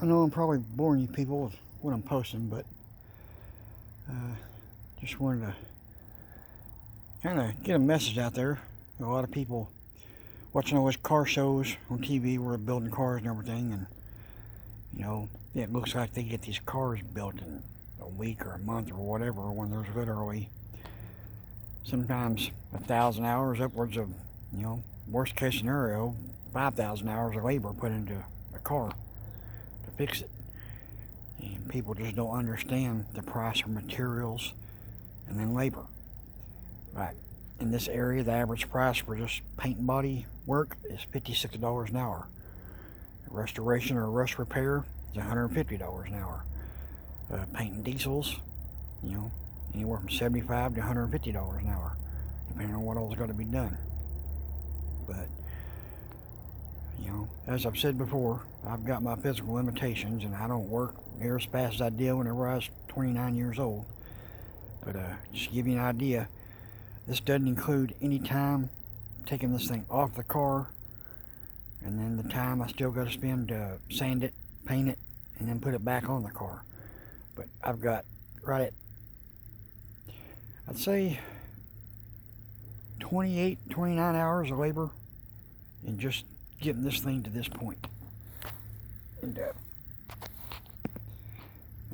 I know I'm probably boring you people with what I'm posting, but just wanted to kind of get a message out there. A lot of people watching all these car shows on TV where they're building cars and everything, and it looks like they get these cars built in a week or a month or whatever, when there's literally sometimes 1,000 hours, upwards of, worst case scenario, 5,000 hours of labor put into a car to fix it. And people just don't understand the price of materials and then labor. Like in this area, the average price for just paint and body work is $56 an hour. A restoration or rust repair is $150 an hour. Painting diesels, anywhere from $75 to $150 an hour, depending on what all's got to be done. But as I've said before, I've got my physical limitations, and I don't work near as fast as I did whenever I was 29 years old. But just to give you an idea, this doesn't include any time taking this thing off the car, and then the time I still got to spend to sand it, paint it, and then put it back on the car. But I've got right at, I'd say, 28, 29 hours of labor in just getting this thing to this point. And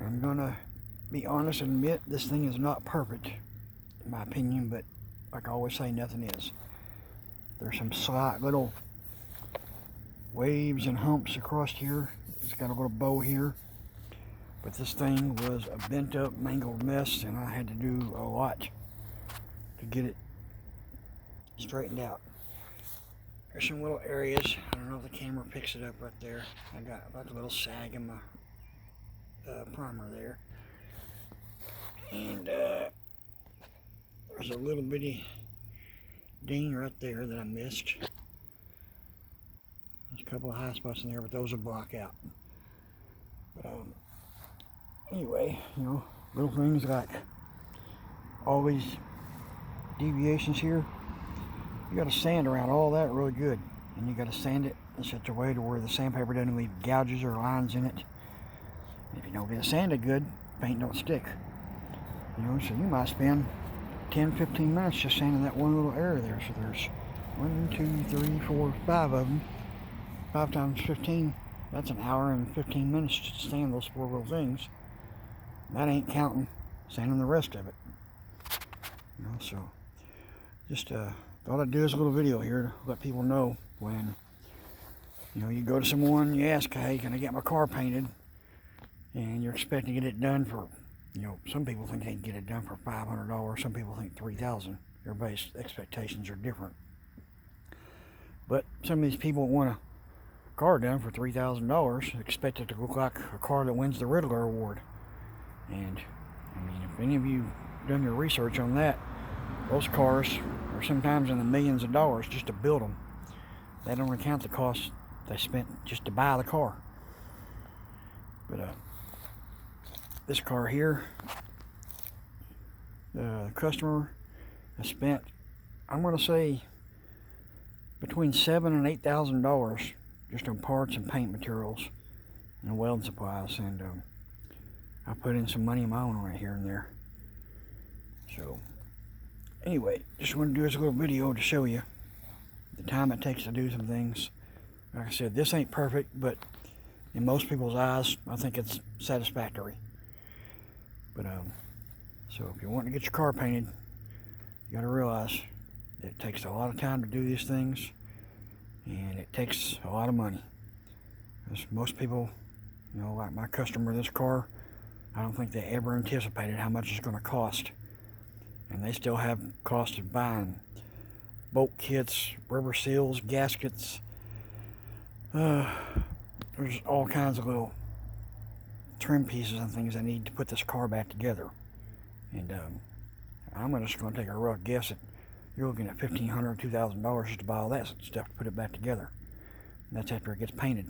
I'm gonna be honest and admit this thing is not perfect, in my opinion, but like I always say, nothing is. There's some slight little waves and humps across here. It's got a little bow here. But this thing was a bent up, mangled mess, and I had to do a lot to get it straightened out. There's some little areas. I don't know if the camera picks it up right there. I got like a little sag in my primer there. And there's a little bitty ding right there that I missed. There's a couple of high spots in there, but those will block out. But anyway, little things like all these deviations here, you got to sand around all that really good, and you got to sand it in such a way to where the sandpaper doesn't leave gouges or lines in it. And if you don't get it sanded good, paint don't stick. So you might spend 10-15 minutes just sanding that one little area there. So there's 1, 2, 3, 4, 5 of them. 5 times 15, that's an hour and 15 minutes to sand those 4 little things. That ain't counting sanding the rest of it. So just thought I'd do this little video here to let people know when you go to someone, you ask, hey, can I get my car painted, and you're expecting to get it done for, some people think they can get it done for $500, some people think $3,000. Everybody's expectations are different. But some of these people want a car done for $3,000, expect it to look like a car that wins the Riddler Award. And if any of you done your research on that, those cars are sometimes in the millions of dollars just to build them. They don't account the cost they spent just to buy the car. But this car here, the customer has spent, I'm going to say, between $7,000 and $8,000 just on parts and paint materials and welding supplies, and I put in some money of my own right here and there. So anyway, just want to do this little video to show you the time it takes to do some things. Like I said, this ain't perfect, but in most people's eyes, I think it's satisfactory. But so if you want to get your car painted, you got to realize that it takes a lot of time to do these things, and it takes a lot of money. Because most people, like my customer, this car, I don't think they ever anticipated how much it's going to cost. And they still have cost of buying bolt kits, rubber seals, gaskets. There's all kinds of little trim pieces and things I need to put this car back together. And I'm just going to take a rough guess at you're looking at $1,500, $2,000 just to buy all that stuff to put it back together. And that's after it gets painted.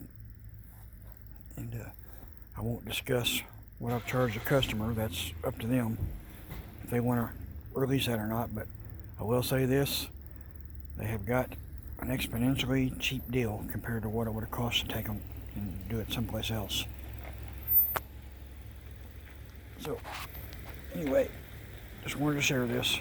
And I won't discuss what I've charged the customer. That's up to them if they want to release that or not. But I will say this, they have got an exponentially cheap deal compared to what it would have cost to take them and do it someplace else. So, anyway, just wanted to share this.